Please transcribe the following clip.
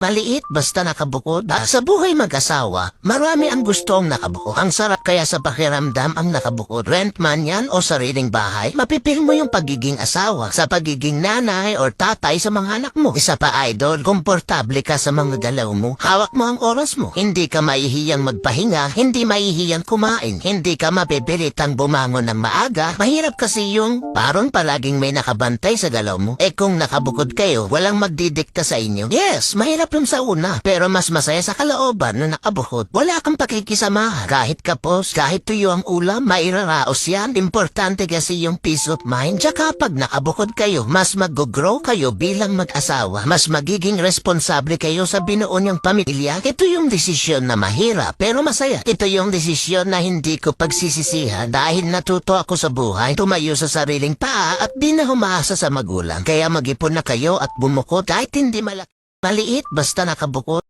Maliit basta nakabukod. Sa buhay mag-asawa, marami ang gustong nakabukod. Ang sarap kaya sa pakiramdam ang nakabukod. Rent man yan o sariling bahay, mapipil mo yung pagiging asawa sa pagiging nanay or tatay sa mga anak mo. Isa pa idol, komportable ka sa mga galaw mo. Hawak mo ang oras mo. Hindi ka mahihiyang magpahinga, hindi mahihiyang kumain, hindi ka mapipilitang bumangon ng maaga. Mahirap kasi yung parang palaging may nakabantay sa galaw mo. Kung nakabukod kayo, walang magdidikta sa inyo. Yes, mahirap yung sa una, pero mas masaya sa kalooban na nakabukod. Wala kang pakikisamahan. Kahit kapos, kahit tuyo ang ulam, mairaraos yan. Importante kasi yung peace of mind. Tsaka pag nakabukod kayo, mas mag-grow kayo bilang mag-asawa. Mas magiging responsable kayo sa binuo niyang pamilya. Ito yung desisyon na mahirap, pero masaya. Ito yung desisyon na hindi ko pagsisisihan dahil natuto ako sa buhay, tumayo sa sariling paa at di na humaasa sa magulang. Kaya mag-ipon na kayo at bumukod kahit hindi malaki. Maliit basta nakabukod.